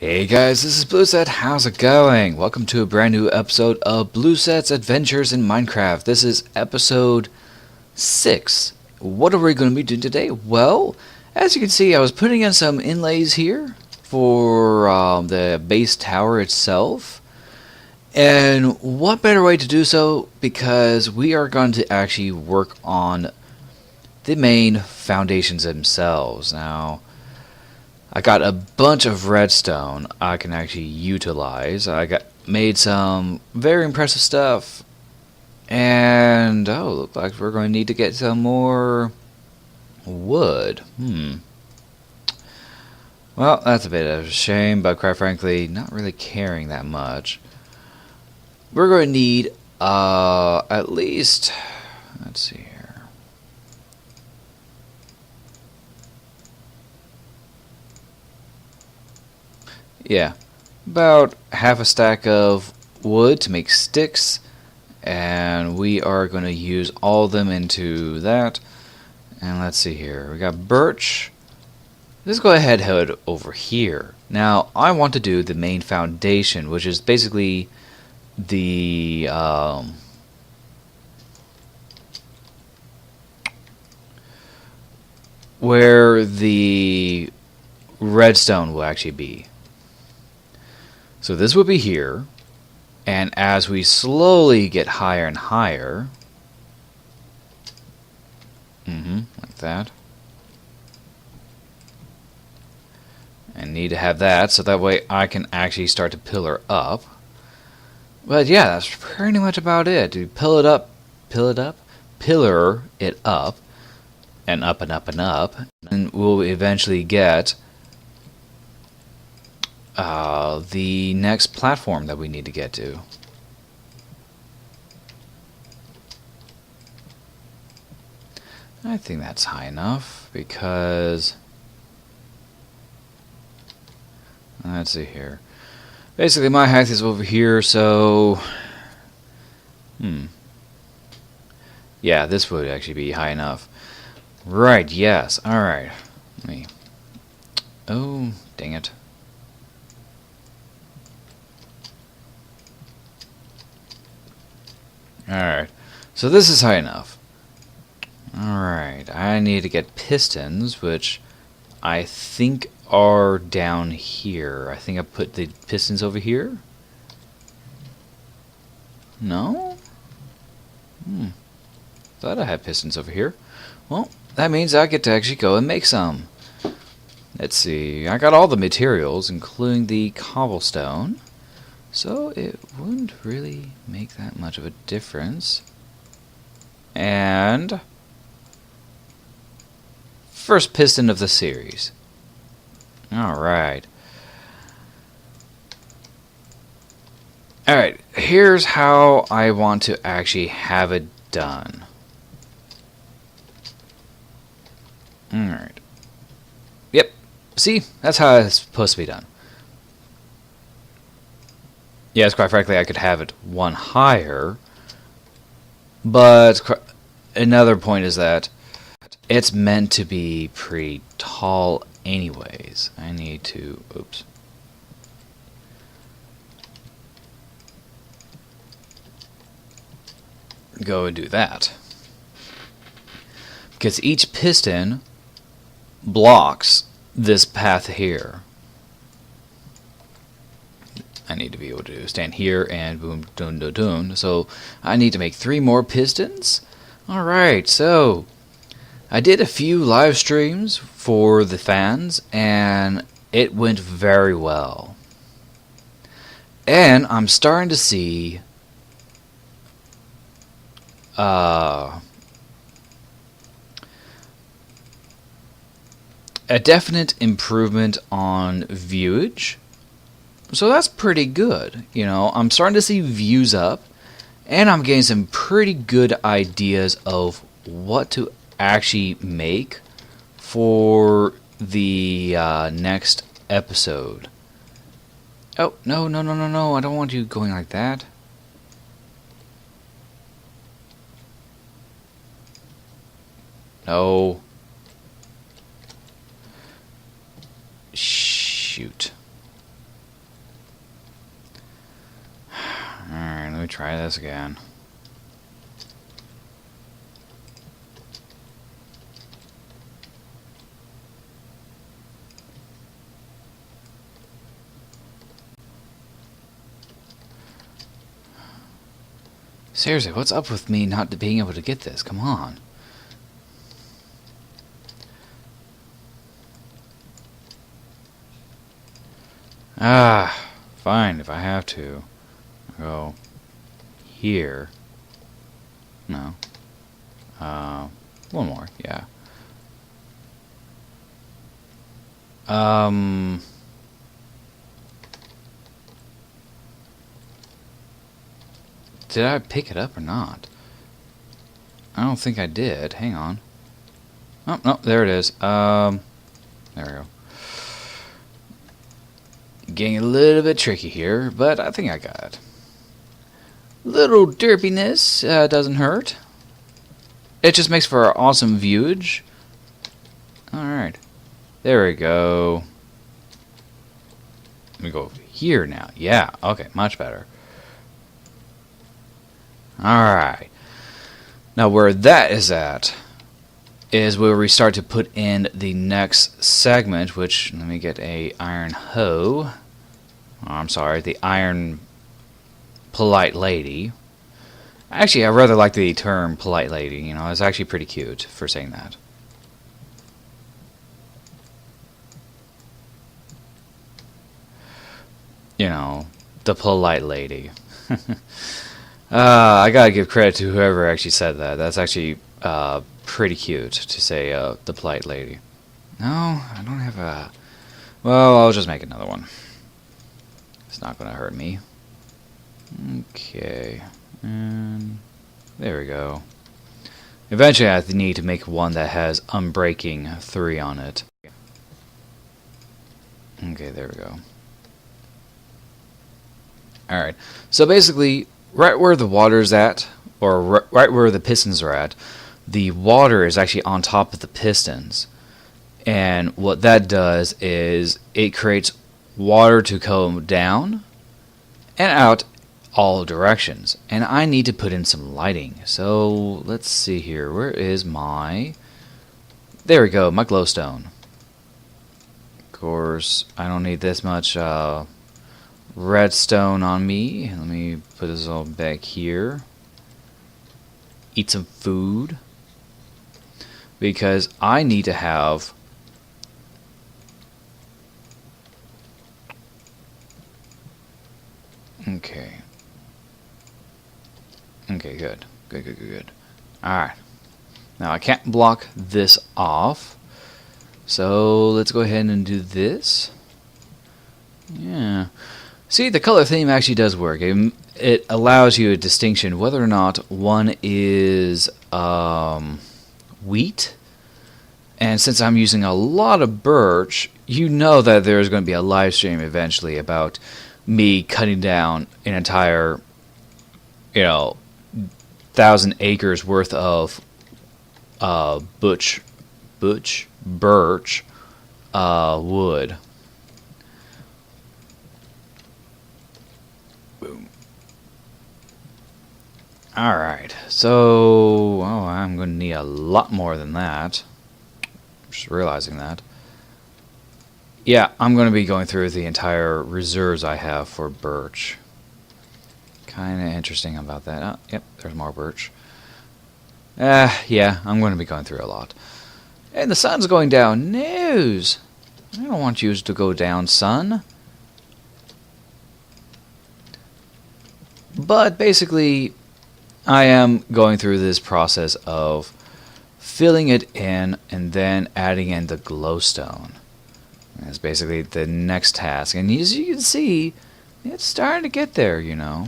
Hey guys, this is Blueset. How's it going? Welcome to a brand new episode of Blueset's Adventures in Minecraft. This is episode 6. What are we going to be doing today? Well, as you can see, I was putting in some inlays here for the base tower itself. And what better way to do so? Because we are going to actually work on the main foundations themselves. Now, I got a bunch of redstone I can actually utilize. Made some very impressive stuff. And looks like we're going to need to get some more wood. Well, that's a bit of a shame, but quite frankly, not really caring that much. We're going to need at least, let's see here. Yeah, about half a stack of wood to make sticks, and we are going to use all of them into that. And let's see here, we got birch. Let's go ahead and head over here. Now, I want to do the main foundation, which is basically the where the redstone will actually be. So this will be here, and as we slowly get higher and higher, like that, I need to have that so that way I can actually start to pillar up. But yeah, that's pretty much about it. You pillar it up, pillar it up, and up and up and up, and we'll eventually get the next platform that we need to get to. I think that's high enough because, let's see here. Basically, my height is over here, so yeah, this would actually be high enough. Right? Yes. All right. Let me. Oh, dang it. Alright, so this is high enough. Alright, I need to get pistons, which I think are down here. I think I put the pistons over here? No? Thought I had pistons over here. Well, that means I get to actually go and make some. Let's see, I got all the materials, including the cobblestone. So it wouldn't really make that much of a difference. And first piston of the series. Alright. Alright, here's how I want to actually have it done. Alright. Yep. See? That's how it's supposed to be done. Yes, quite frankly, I could have it one higher, but another point is that it's meant to be pretty tall anyways. I need to, oops. Go and do that. Because each piston blocks this path here. I need to be able to stand here and boom, dun, dun, dun. So I need to make 3 more pistons. Alright, so I did a few live streams for the fans and it went very well. And I'm starting to see a definite improvement on viewage. So that's pretty good, you know. I'm starting to see views up, and I'm getting some pretty good ideas of what to actually make for the next episode. Oh, no, no, no, no, no, I don't want you going like that. No. Shoot. me try this again. Seriously, what's up with me not being able to get this? Come on. Ah, fine, if I have to. Go here. No. One more, yeah. Did I pick it up or not? I don't think I did. Hang on. Oh, no, there it is. There we go. Getting a little bit tricky here, but I think I got it. Little derpiness doesn't hurt. It just makes for an awesome viewage. Alright. There we go. Let me go over here now. Yeah, okay, much better. Alright. Now where that is at is where we start to put in the next segment, which, let me get a iron hoe. Oh, I'm sorry, the iron polite lady. Actually, I rather like the term polite lady. You know, it's actually pretty cute for saying that. You know, the polite lady. I gotta give credit to whoever actually said that. That's actually pretty cute to say the polite lady. No, I don't have a... Well, I'll just make another one. It's not gonna hurt me. Okay. And there we go. Eventually I need to make one that has Unbreaking 3 on it. Okay, there we go. Alright, so basically, right where the water's at, or right where the pistons are at, the water is actually on top of the pistons. And what that does is it creates water to come down and out all directions. And I need to put in some lighting. So let's see here. Where is my... There we go, my glowstone. Of course, I don't need this much redstone on me. Let me put this all back here. Eat some food. Because I need to have... Okay. Okay, good. Good. Alright. Now I can't block this off. So let's go ahead and do this. Yeah. See, the color theme actually does work. It allows you a distinction whether or not one is wheat. And since I'm using a lot of birch, you know that there's going to be a live stream eventually about me cutting down an entire, 1,000 acres worth of birch wood. Boom. Alright, so I'm going to need a lot more than that. Just realizing that. Yeah, I'm going to be going through the entire reserves I have for birch. Kind of interesting about that. Oh, yep, there's more birch. Yeah, I'm going to be going through a lot. And the sun's going down. News! I don't want you to go down, sun. But basically, I am going through this process of filling it in and then adding in the glowstone. That's basically the next task. And as you can see, it's starting to get there, you know.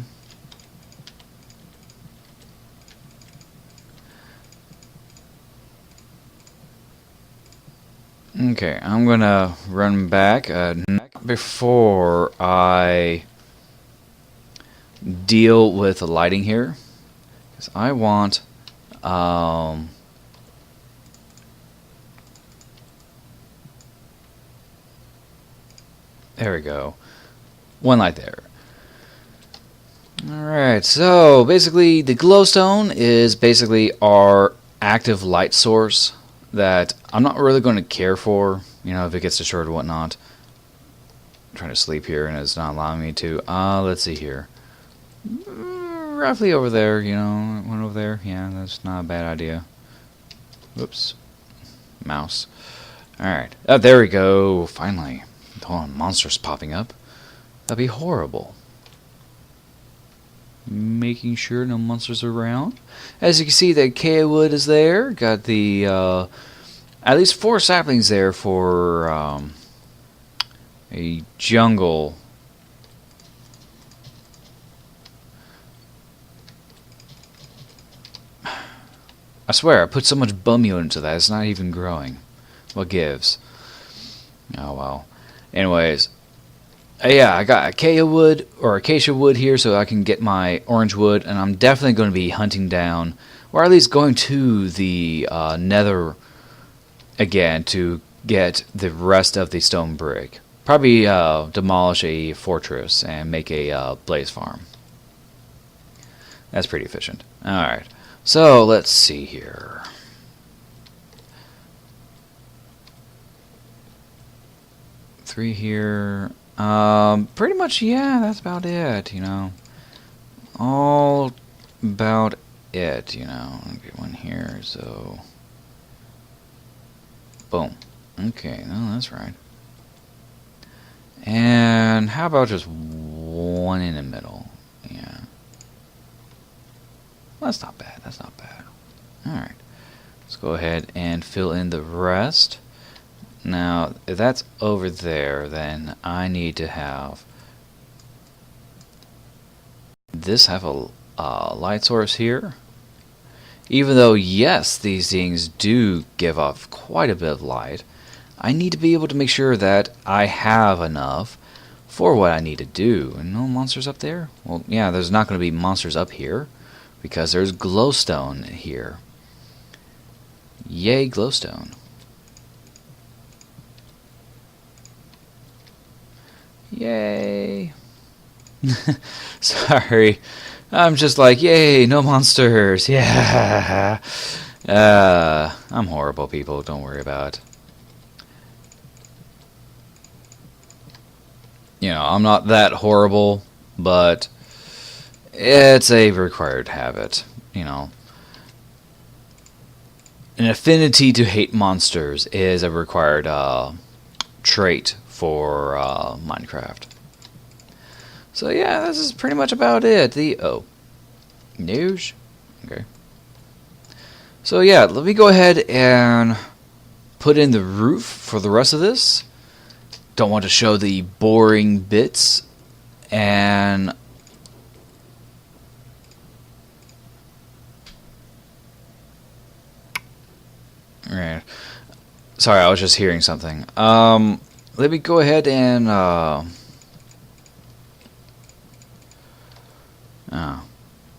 Okay, I'm gonna run back before I deal with the lighting here, because I want there we go, one light there. Alright, so basically the glowstone is basically our active light source that I'm not really going to care for, you know, if it gets destroyed or whatnot. I'm trying to sleep here and it's not allowing me to. Let's see here. Roughly over there, you know, one over there. Yeah, that's not a bad idea. Whoops. Mouse. Alright. Oh, there we go. Finally. Hold on, monsters popping up. That'd be horrible. Making sure no monsters are around. As you can see, the acacia wood is there. Got the at least 4 saplings there for a jungle. I swear, I put so much bumio into that, it's not even growing. What gives? Oh well. Anyways, yeah, I got acacia wood here so I can get my orange wood, and I'm definitely going to be hunting down, or at least going to the nether again to get the rest of the stone brick. Probably demolish a fortress and make a blaze farm. That's pretty efficient. Alright, so let's see here. Three here. Pretty much, yeah, that's about it, you know. All about it, you know. I'll get one here, so. Boom. Okay, no, that's right. And how about just one in the middle? Yeah. Well, that's not bad, that's not bad. Alright. Let's go ahead and fill in the rest. Now, if that's over there, then I need to have this have a light source here. Even though, yes, these things do give off quite a bit of light, I need to be able to make sure that I have enough for what I need to do. And no monsters up there? Well, yeah, there's not going to be monsters up here because there's glowstone here. Yay, glowstone. Yay. Sorry. I'm just like, yay, no monsters. Yeah. I'm horrible, people. Don't worry about it. You know, I'm not that horrible, but it's a required habit, you know. An affinity to hate monsters is a required trait for Minecraft. So yeah, this is pretty much about it. News? Okay. So yeah, let me go ahead and put in the roof for the rest of this. Don't want to show the boring bits. And right. Sorry, I was just hearing something. Let me go ahead and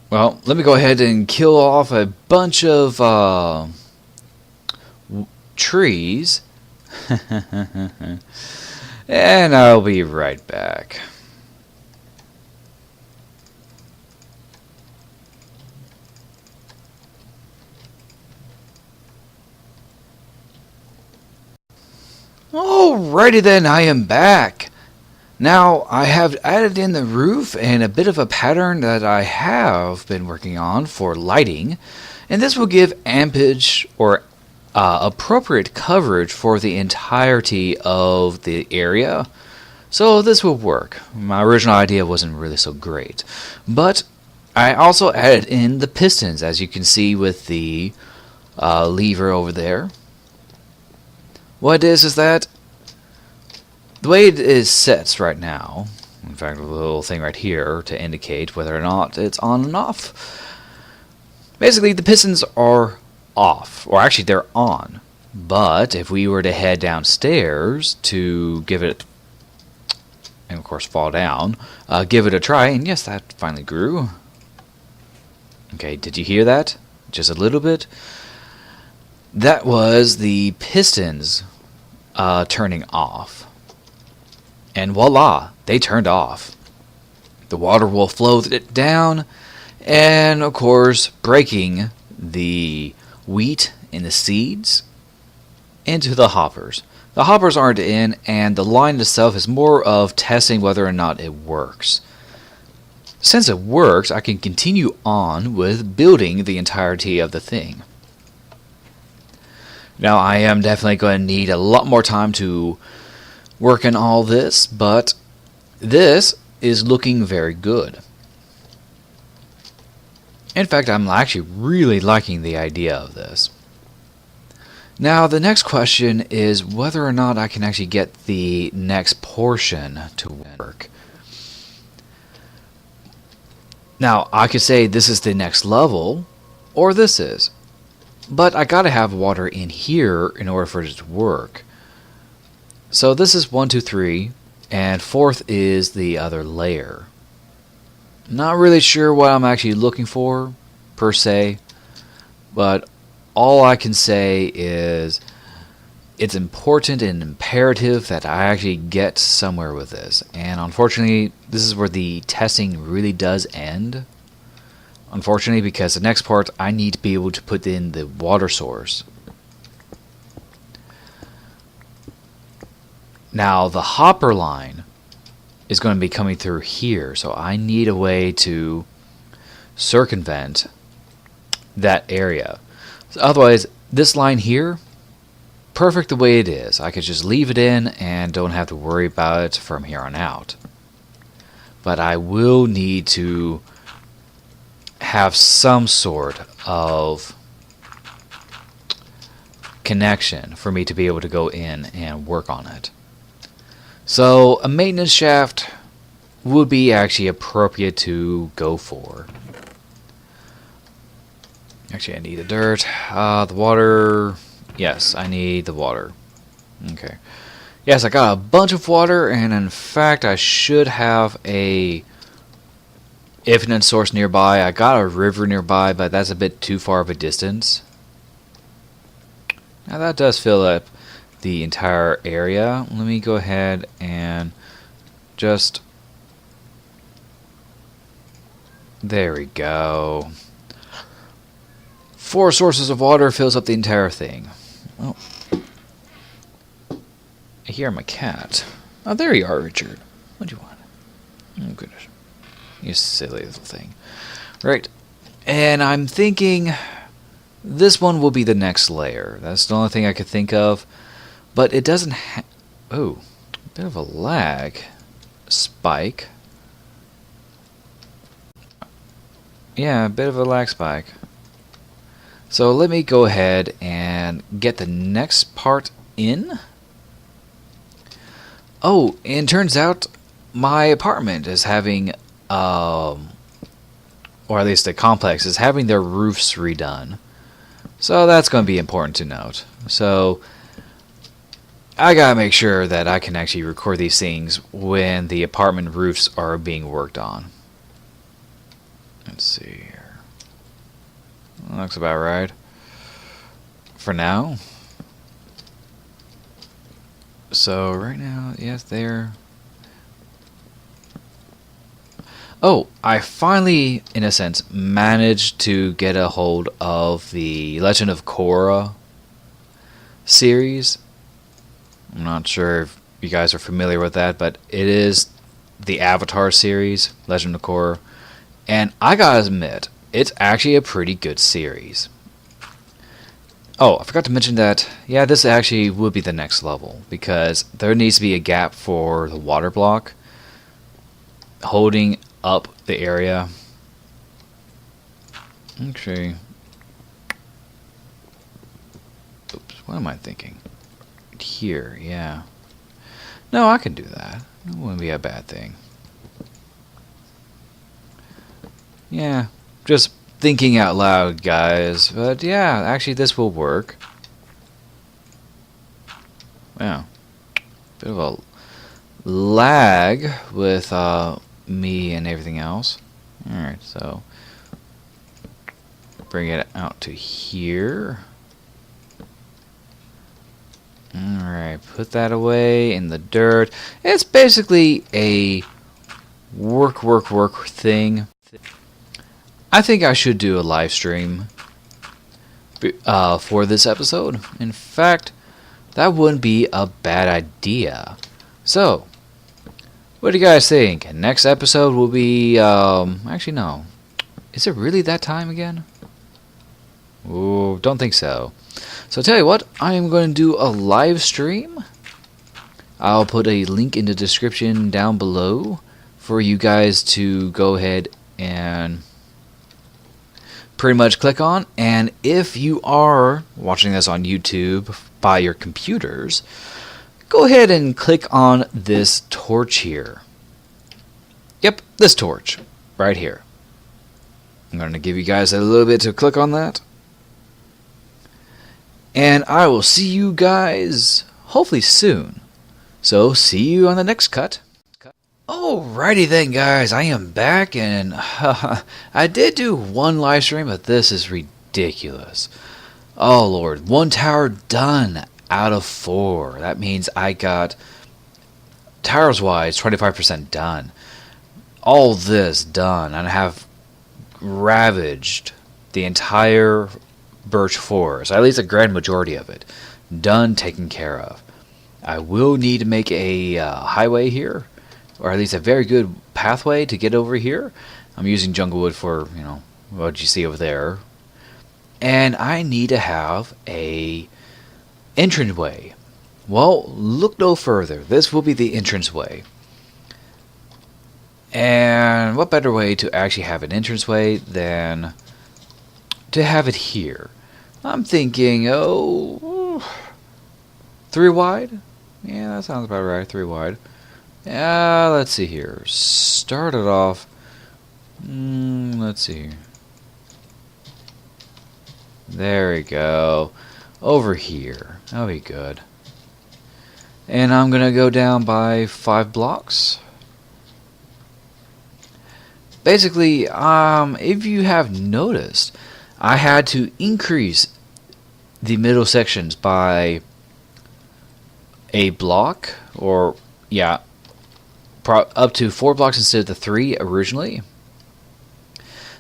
well, let me go ahead and kill off a bunch of trees. And I'll be right back. Alrighty then, I am back. Now, I have added in the roof and a bit of a pattern that I have been working on for lighting, and this will give ampage or appropriate coverage for the entirety of the area. So this will work. My original idea wasn't really so great, but I also added in the pistons, as you can see with the lever over there. What it is that the way it is set right now, in fact, a little thing right here to indicate whether or not it's on and off. Basically, the pistons are off, or actually they're on. But if we were to head downstairs to give it, and of course fall down, give it a try, and yes, that finally grew. Okay, did you hear that? Just a little bit? That was the pistons turning off. And voila, they turned off. The water will flow it down, and of course breaking the wheat and the seeds into the hoppers. The hoppers aren't in, and the line itself is more of testing whether or not it works. Since it works, I can continue on with building the entirety of the thing. Now, I am definitely going to need a lot more time to work on all this, but this is looking very good. In fact, I'm actually really liking the idea of this. Now, the next question is whether or not I can actually get the next portion to work. Now, I could say this is the next level, or this is. But I gotta have water in here in order for it to work. So this is 1, 2, 3, and 4th is the other layer. Not really sure what I'm actually looking for, per se, but all I can say is it's important and imperative that I actually get somewhere with this. And unfortunately, this is where the testing really does end. Unfortunately, because the next part, I need to be able to put in the water source. Now, the hopper line is going to be coming through here, so I need a way to circumvent that area. So otherwise, this line here, perfect the way it is. I could just leave it in and don't have to worry about it from here on out. But I will need to have some sort of connection for me to be able to go in and work on it. So a maintenance shaft would be actually appropriate to go for. Actually, I need the dirt. The water. Yes, I need the water. Okay. Yes, I got a bunch of water, and in fact, I should have a infinite source nearby. I got a river nearby, but that's a bit too far of a distance. Now that does fill up the entire area. Let me go ahead and just... There we go. 4 sources of water fills up the entire thing. Oh. I hear my cat. Oh, there you are, Richard. What do you want? Oh, goodness. You silly little thing. Right. And I'm thinking this one will be the next layer. That's the only thing I could think of. But it doesn't have... Oh, a bit of a lag. Spike. Yeah, a bit of a lag spike. So let me go ahead and get the next part in. Oh, and turns out my apartment is having, or at least the complex is having their roofs redone. So that's going to be important to note. So I gotta make sure that I can actually record these things when the apartment roofs are being worked on. Let's see here. Looks about right. For now. So right now, yes, there. Oh, I finally, in a sense, managed to get a hold of the Legend of Korra series. I'm not sure if you guys are familiar with that, but it is the Avatar series, Legend of Korra. And I gotta admit, it's actually a pretty good series. Oh, I forgot to mention that, yeah, this actually would be the next level, because there needs to be a gap for the water block holding up the area. Okay. Oops, what am I thinking? Here, yeah. No, I can do that. It wouldn't be a bad thing. Yeah, just thinking out loud, guys. But yeah, actually this will work. Wow. Bit of a lag with me and everything else. Alright, so bring it out to here. Alright, put that away in the dirt. It's basically a work thing, I think I should do a live stream for this episode. In fact, that wouldn't be a bad idea. So, what do you guys think? Next episode will be, actually no. Is it really that time again? Ooh, don't think so. So tell you what, I am going to do a live stream. I'll put a link in the description down below for you guys to go ahead and pretty much click on. And if you are watching this on YouTube by your computers, go ahead and click on this torch here. Yep, this torch right here. I'm going to give you guys a little bit to click on that. And I will see you guys hopefully soon. So see you on the next cut. Alrighty then, guys, I am back, and I did do one live stream, but this is ridiculous. Oh Lord, 1 tower done out of 4. That means I got, towers wise, 25% done. All this done, and I have ravaged the entire birch forest, at least a grand majority of it, done, taken care of. I will need to make a highway here, or at least a very good pathway to get over here. I'm using jungle wood for, you know, what you see over there. And I need to have a entranceway. Well, look no further. This will be the entranceway. And what better way to actually have an entranceway than to have it here? I'm thinking, 3 wide? Yeah, that sounds about right, 3 wide. Let's see here. Start it off. Let's see here. There we go. Over here. That'll be good. And I'm gonna go down by 5 blocks. Basically, if you have noticed, I had to increase the middle sections by a block, or yeah, up to 4 blocks instead of the 3 originally.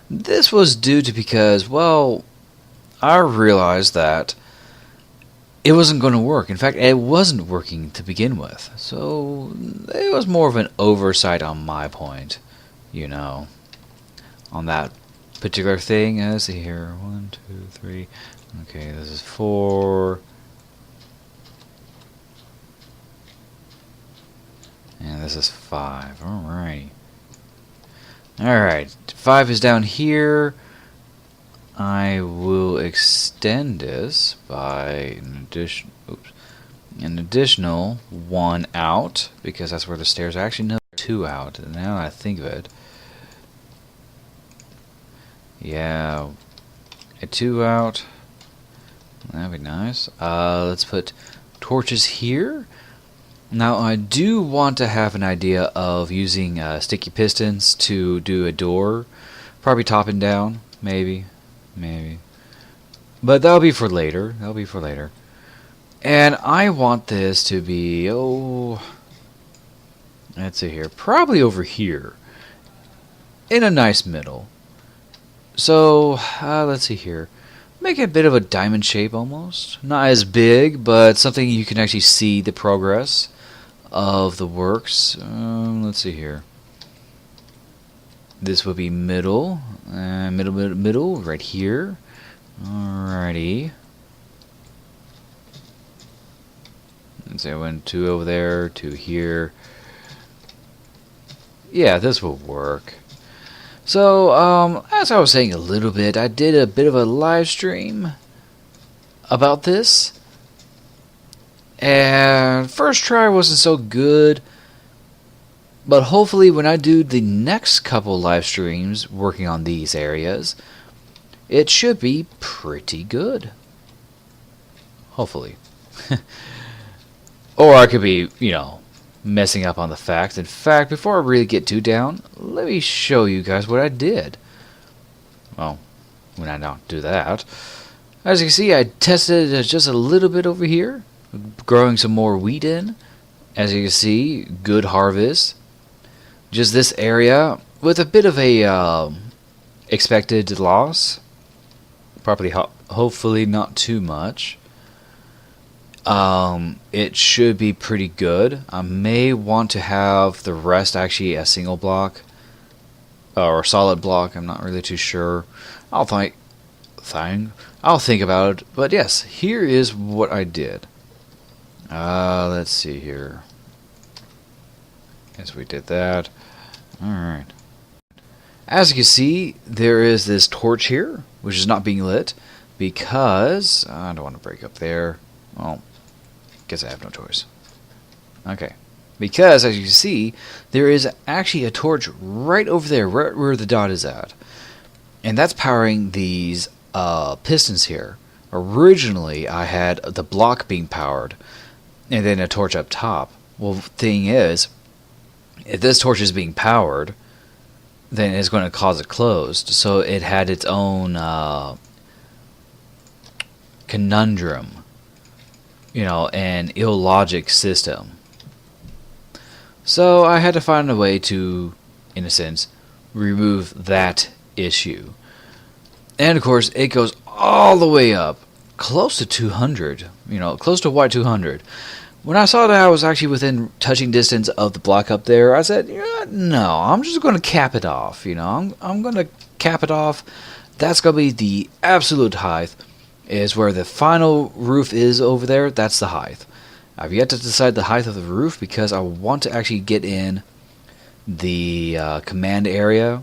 This was due to because, well, I realized that it wasn't going to work. In fact, it wasn't working to begin with. So it was more of an oversight on my point, you know, on that particular thing. Let's see here. 1, 2, 3. Okay, this is 4. And this is 5. Alrighty. Alright. 5 is down here. I will extend this by an additional 1 out, because that's where the stairs are. Actually, no, 2 out. Now that I think of it. Yeah. A 2 out. That'd be nice. Let's put torches here. Now, I do want to have an idea of using sticky pistons to do a door. Probably top and down, maybe. But that'll be for later. And I want this to be, let's see here. Probably over here. In a nice middle. So, let's see here. Make it a bit of a diamond shape almost. Not as big, but something you can actually see the progress of the works. Let's see here. This would be middle, middle, right here. Alrighty. Let's say I went 2 over there, 2 here. Yeah, this will work. So, as I was saying a little bit, I did a bit of a live stream about this. And first try wasn't so good, but hopefully when I do the next couple live streams working on these areas, it should be pretty good. Hopefully. Or I could be, you know, messing up on the facts. In fact, before I really get too down, let me show you guys what I did. Well, when I don't do that. As you can see, I tested it just a little bit over here. Growing some more wheat in. As you can see, good harvest. just this area with a bit of a expected loss. Probably, hopefully not too much. It should be pretty good. I may want to have the rest actually a single block or a solid block. I'm not really too sure. I'll think about it. But yes, here is what I did. Let's see here. Yes, we did that. Alright. As you can see, there is this torch here, which is not being lit because I don't want to break up there. Well, guess I have no choice. Okay. Because, as you can see, there is actually a torch right over there, right where the dot is at. And that's powering these pistons here. Originally, I had the block being powered, and then a torch up top. Well, the thing is, if this torch is being powered, then it's going to cause it closed. So it had its own conundrum, an illogic system. So I had to find a way to, in a sense, remove that issue. And of course, it goes all the way up, close to 200, close to white 200. When I saw that I was actually within touching distance of the block up there, I said, no, I'm just going to cap it off. I'm going to cap it off. That's going to be the absolute height, is where the final roof is over there. That's the height. I've yet to decide the height of the roof because I want to actually get in the command area,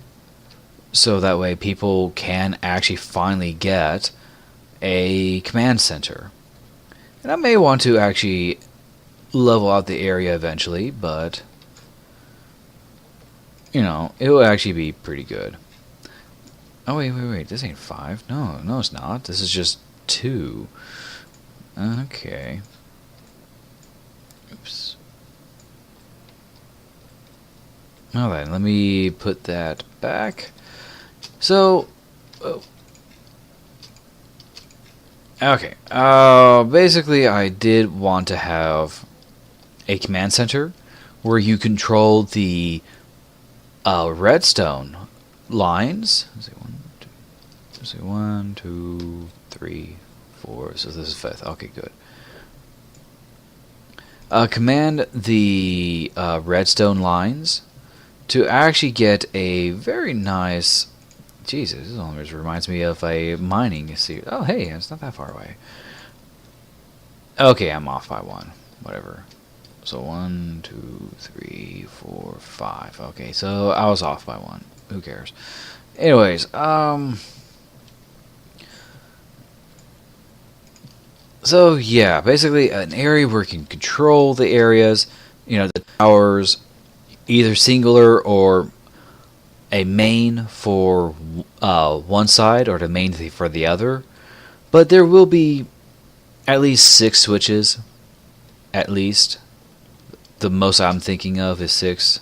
so that way people can actually finally get a command center. And I may want to actually level out the area eventually, but it will actually be pretty good. Oh wait, this ain't 5. No, it's not. This is just 2. Okay. Oops. Well then, let me put that back. So, okay. Basically, I did want to have a command center where you control the redstone lines. Let's see, 1, 2, 3, 4. So this is 5th. Okay, good. Command the redstone lines to actually get a very nice. Jesus, this almost reminds me of a mining. See, oh hey, it's not that far away. Okay, I'm off by 1. Whatever. So 1, 2, 3, 4, 5. Okay, so I was off by 1. Who cares? Anyways, so yeah, basically an area where you can control the areas, the towers, either singular or a main for one side or the main for the other. But there will be at least 6 switches, at least. The most I'm thinking of is 6.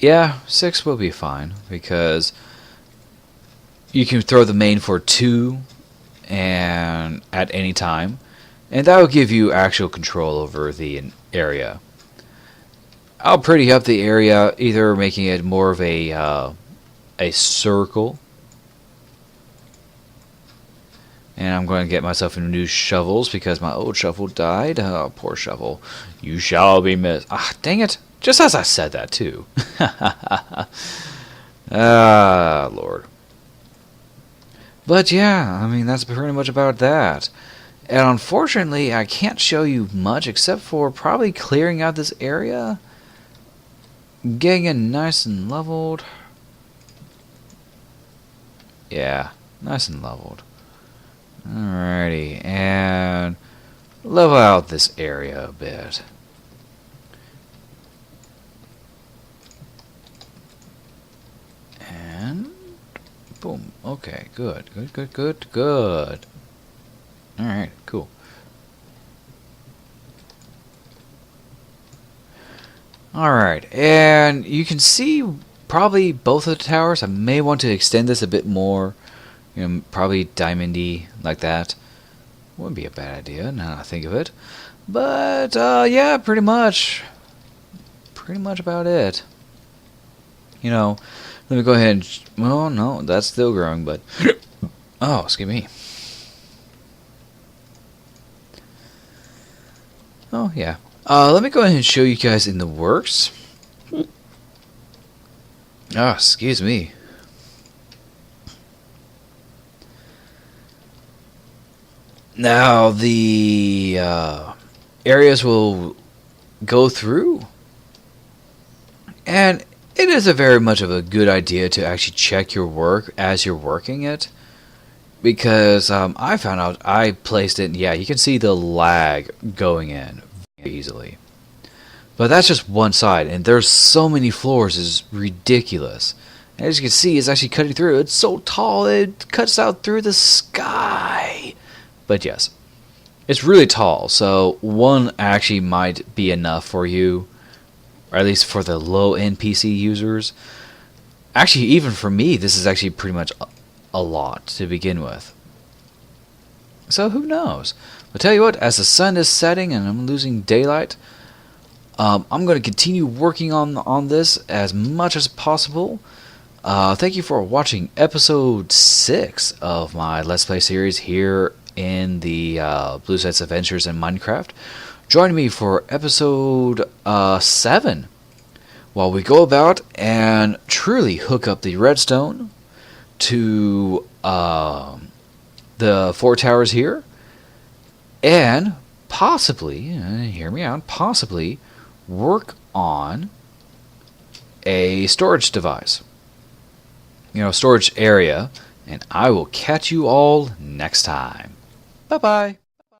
Yeah, 6 will be fine, because you can throw the main for 2 and at any time, and that will give you actual control over the area. I'll pretty up the area, either making it more of a circle, and I'm going to get myself some new shovels because my old shovel died. Oh, poor shovel. You shall be missed. Ah, dang it. Just as I said that, too. Ah, Lord. But yeah, I mean, that's pretty much about that. And unfortunately, I can't show you much except for probably clearing out this area, getting it nice and leveled. Yeah, nice and leveled. Alrighty, and level out this area a bit. And boom. Okay, good. Alright, cool. Alright, and you can see probably both of the towers. I may want to extend this a bit more. Probably diamondy like that. Wouldn't be a bad idea now that I think of it. But, yeah, pretty much about it. You know, let me go ahead and... Well, no, that's still growing, but... Oh, excuse me. Oh, yeah. Let me go ahead and show you guys in the works. Oh, excuse me. Now, the areas will go through. And it is a very much of a good idea to actually check your work as you're working it. Because I found out I placed it, yeah, you can see the lag going in very easily. But that's just one side, and there's so many floors, it's ridiculous. And as you can see, it's actually cutting through. It's so tall, it cuts out through the sky. But yes, it's really tall, so one actually might be enough for you, or at least for the low-end PC users. Actually, even for me, this is actually pretty much a lot to begin with. So who knows? I'll tell you what, as the sun is setting and I'm losing daylight, I'm going to continue working on this as much as possible. Thank you for watching episode 6 of my Let's Play series here in the Blueset's Adventures in Minecraft. Join me for episode 7 while we go about and truly hook up the redstone to the 4 towers here, and possibly, hear me out, possibly work on a storage device, storage area, and I will catch you all next time. Bye bye.